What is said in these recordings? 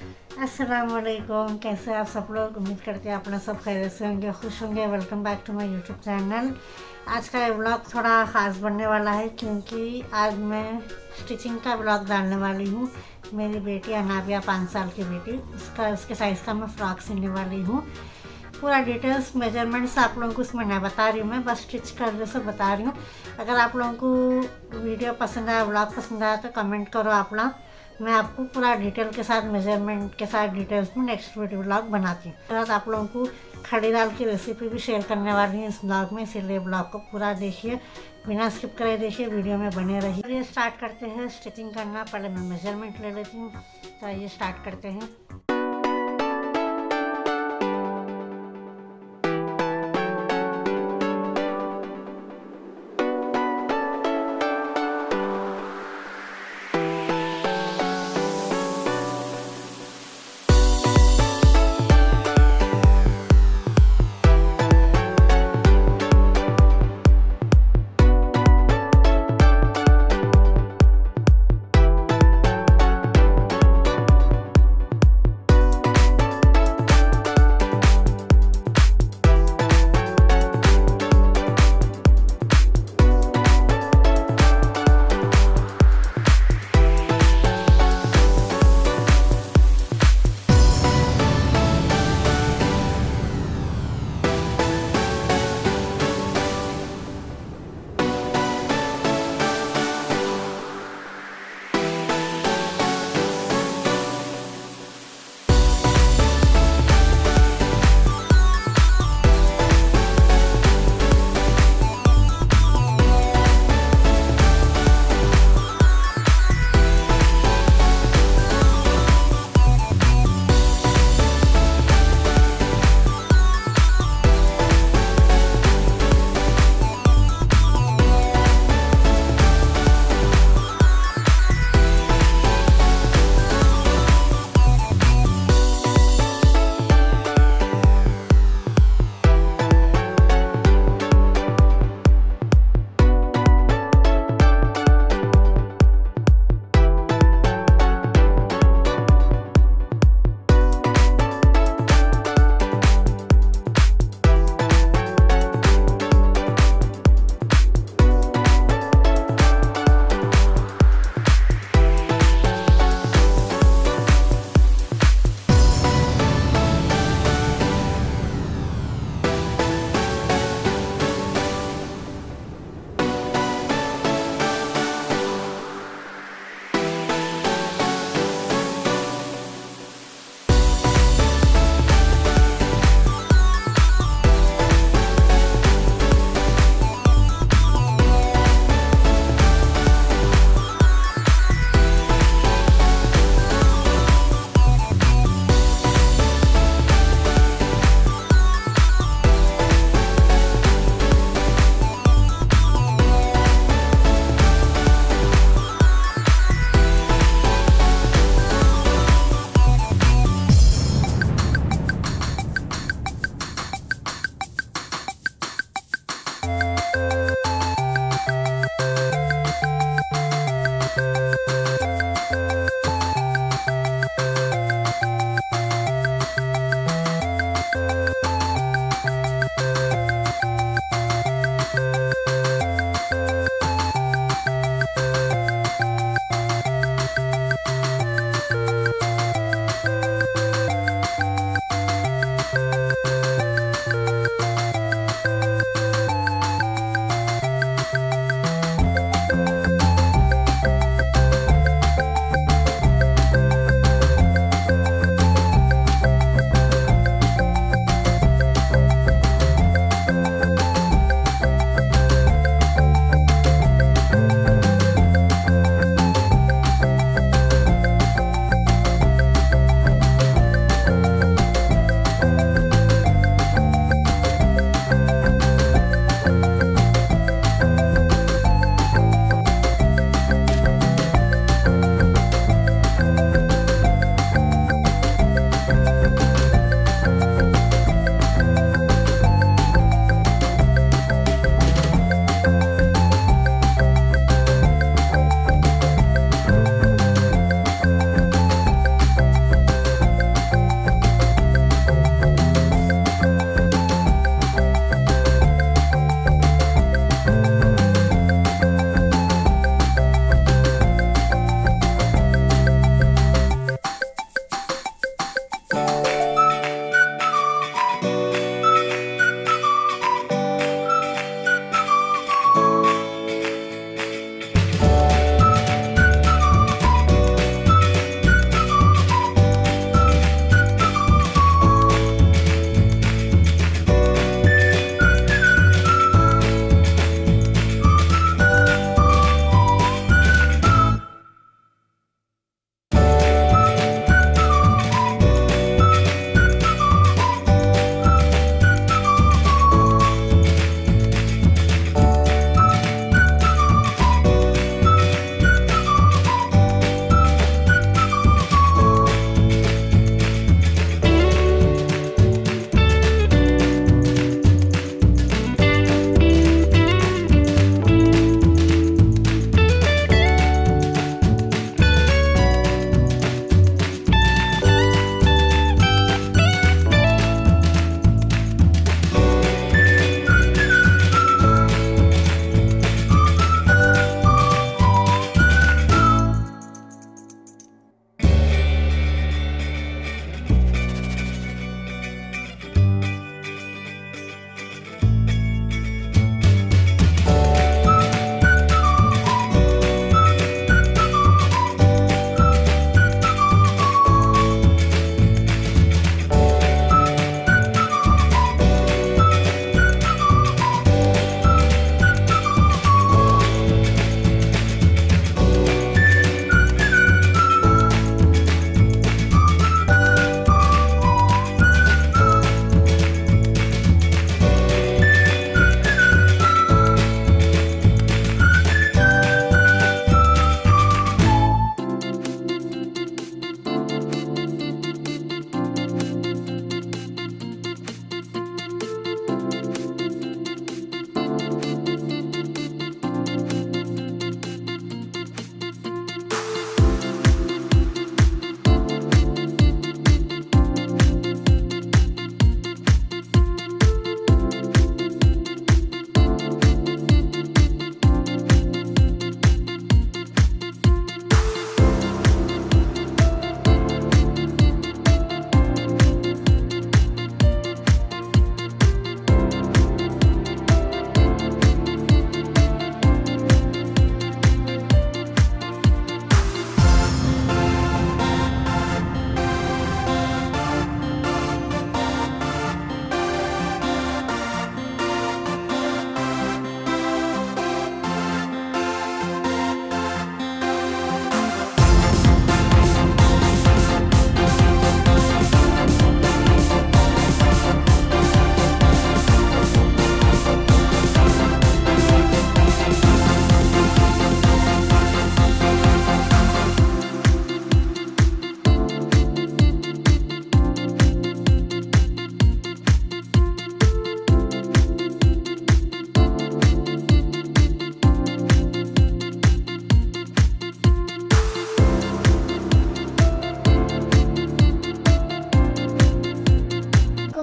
अस्सलाम वालेकुम। कैसे आप सब लोग? उम्मीद करते हैं अपना सब खैरियत से होंगे, खुश होंगे। Welcome back to my YouTube channel. आज का ये व्लॉग थोड़ा ख़ास बनने वाला है क्योंकि आज मैं स्टिचिंग का व्लॉग डालने वाली हूँ। मेरी बेटी अनाबिया 5 साल की बेटी, उसके साइज़ का मैं फ़्रॉक सिलने वाली हूँ। पूरा डिटेल्स मेजरमेंट्स आप लोगों को उसमें नहीं बता रही हूँ, मैं बस स्टिच करने से बता रही हूँ। अगर आप लोगों को वीडियो पसंद आया, व्लॉग पसंद आया तो कमेंट करो आप लोग। मैं आपको पूरा डिटेल के साथ, मेजरमेंट के साथ डिटेल्स में नेक्स्ट वीडियो व्लॉग बनाती हूँ। साथ आप लोगों को खड़ी दाल की रेसिपी भी शेयर करने वाली हूँ इस व्लॉग में, इसीलिए व्लॉग को पूरा देखिए, बिना स्किप करे देखिए, वीडियो में बने रहिए। चलिए स्टार्ट करते हैं स्टिचिंग करना। पहले मैं मेजरमेंट ले लेती हूँ, तो आइए स्टार्ट करते हैं।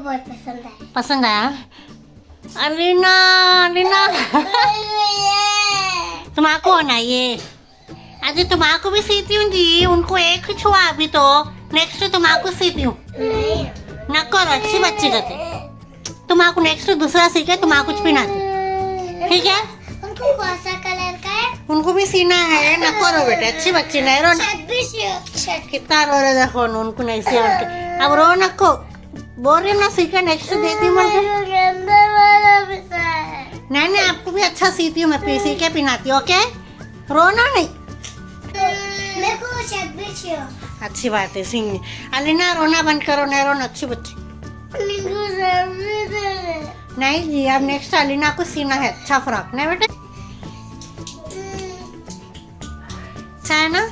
बहुत पसंद आया। पसंद आया? अलीना अलीना तुम्हारा होना ये। अरे तुम्हारा भी सीती हूँ जी, उनको एक ही छुआ अभी तो, नेक्स्ट तुम्हारा सीती हूँ। ना करो, अच्छी बच्ची कहते। तुम्हारा नेक्स्ट दूसरा सीखे, तुम्हारा कुछ भी ना दे, ठीक है? उनको कौन सा कलर का है? उनको भी सीना है। ना करो बेटे, अच्छी बच्ची नहीं रो। शर्ट कितना रो रहे देखो, उनको नहीं सी। अब रो नको, बोल रही ना सीखे, नेक्स्ट देती हूँ। नहीं नहीं, आपको भी अच्छा सीती हूँ मैं, सी के पिनाती हूँ, ओके? रोना नहीं। मेरे को शर्ट भी चाहिए। अच्छी बात है, सिंह। अलीना रोना बंद करो, नहीं रोना, अच्छी बच्ची। नहीं जी, अब नेक्स्ट अलीना को सीना है अच्छा फ्रॉक, नहीं बेटे? अच्छा है ना?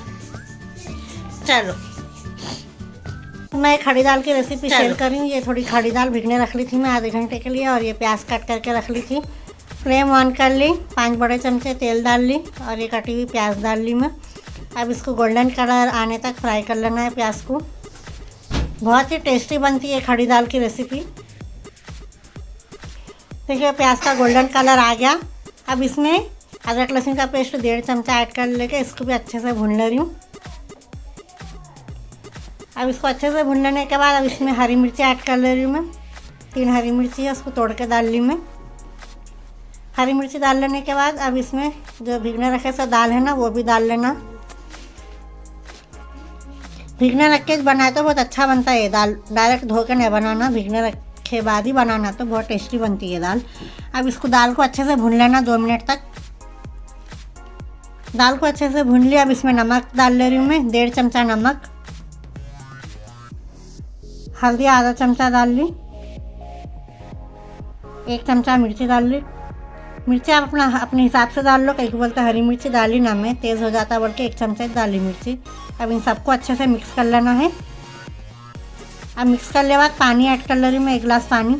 चलो, मैं खड़ी दाल की रेसिपी शेयर कर रही हूँ। ये थोड़ी खड़ी दाल भिगने रख ली थी मैं आधे घंटे के लिए, और ये प्याज काट करके रख ली थी। फ्लेम ऑन कर ली, 5 बड़े चमचे तेल डाल ली, और ये कटी हुई प्याज डाल ली मैं। अब इसको गोल्डन कलर आने तक फ्राई कर लेना है प्याज को। बहुत ही टेस्टी बनती है खड़ी दाल की रेसिपी। देखिए प्याज का गोल्डन कलर आ गया। अब इसमें अदरक लहसुन का पेस्ट 1.5 चमचा ऐड कर लेके इसको भी अच्छे से भून ले रही हूँ। अब इसको अच्छे से भून लेने के बाद अब इसमें हरी मिर्ची ऐड कर ले रही हूँ मैं। 3 हरी मिर्ची है, उसको तोड़ के डाल ली मैं। हरी मिर्ची डाल लेने के बाद अब इसमें जो भिगने रखे से दाल है ना, वो भी डाल लेना। भिगने रख के बनाए तो बहुत अच्छा बनता है ये दाल, डायरेक्ट धो के नहीं बनाना, भिगने रखे बाद ही बनाना तो बहुत टेस्टी बनती है दाल। अब इसको दाल को अच्छे से भून लेना 2 मिनट तक। दाल को अच्छे से भून लिया। अब इसमें नमक डाल ले रही हूँ मैं, 1.5 चमचा नमक। हल्दी आधा चमचा डाल ली। 1 चमचा मिर्ची डाल ली। मिर्ची आप अपने हिसाब से डाल लो, कहीं को बोलते हरी मिर्ची डाली ना मैं, तेज़ हो जाता बोल के 1 चमचा डाली मिर्ची। अब इन सबको अच्छे से मिक्स कर लेना है। अब मिक्स कर ले बाद पानी ऐड कर ले रही हूँ मैं, 1 गिलास पानी।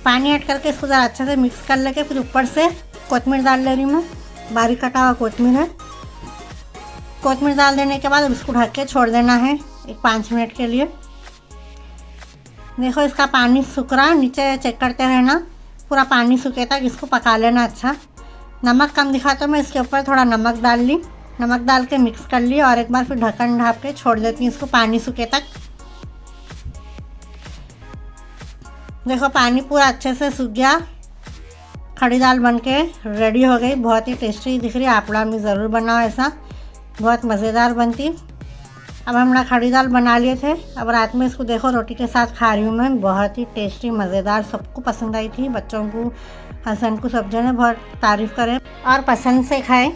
पानी ऐड करके इसको ज़रा अच्छे से मिक्स कर लेके फिर ऊपर से कोतमीर डाल ले रही हूँ मैं, बारीक कटा हुआ कोतमीर है। कोतमीर डाल देने के बाद अब इसको ढक के छोड़ देना है 5 मिनट के लिए। देखो इसका पानी सूख रहा है, नीचे चेक करते रहना, पूरा पानी सूखे तक इसको पका लेना अच्छा। नमक कम दिखा तो मैं इसके ऊपर थोड़ा नमक डाल ली, नमक डाल के मिक्स कर ली और एक बार फिर ढक्कन ढाप के छोड़ देती हूँ इसको पानी सूखे तक। देखो पानी पूरा अच्छे से सूख गया, खड़ी दाल बनके रेडी हो गई। बहुत ही टेस्टी दिख रही है, आप लोग भी ज़रूर बनाओ ऐसा, बहुत मज़ेदार बनती। अब हम लोग खड़ी दाल बना लिए थे, अब रात में इसको देखो रोटी के साथ खा रही हूँ मैं। बहुत ही टेस्टी मज़ेदार, सबको पसंद आई थी, बच्चों को, हसन को, सब जने बहुत तारीफ़ करें और पसंद से खाएं।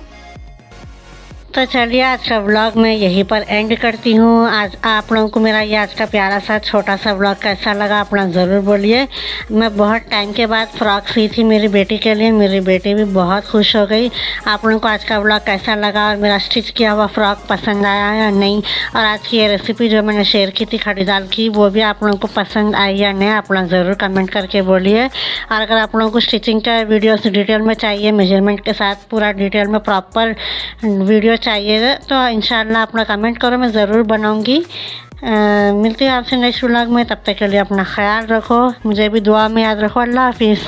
तो चलिए आज का व्लॉग मैं यहीं पर एंड करती हूँ। आज आप लोगों को मेरा ये आज का प्यारा सा छोटा सा व्लॉग कैसा लगा अपना ज़रूर बोलिए। मैं बहुत टाइम के बाद फ़्रॉक सी थी मेरी बेटी के लिए, मेरी बेटी भी बहुत खुश हो गई। आप लोगों को आज का व्लॉग कैसा लगा और मेरा स्टिच किया हुआ फ़्रॉक पसंद आया या नहीं, और आज की ये रेसिपी जो मैंने शेयर की थी खड़ी दाल की, वो भी आप लोगों को पसंद आई या नहीं, आप लोग ज़रूर कमेंट करके बोलिए। और अगर आप लोगों को स्टिचिंग का वीडियोस डिटेल में चाहिए, मेजरमेंट के साथ पूरा डिटेल में प्रॉपर वीडियो चाहिए तो इंशाल्लाह अपना कमेंट करो, मैं ज़रूर बनाऊंगी। मिलती हूँ आपसे नेक्स्ट व्लॉग में, तब तक के लिए अपना ख्याल रखो, मुझे भी दुआ में याद रखो। अल्लाह हाफिज़।